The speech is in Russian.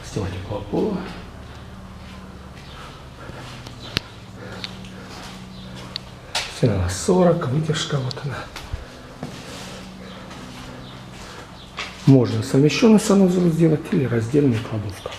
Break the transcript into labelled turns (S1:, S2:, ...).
S1: Стела теплого пола. Цена на 40, вытяжка вот она. Можно совмещенный санузел сделать или раздельная кладовка.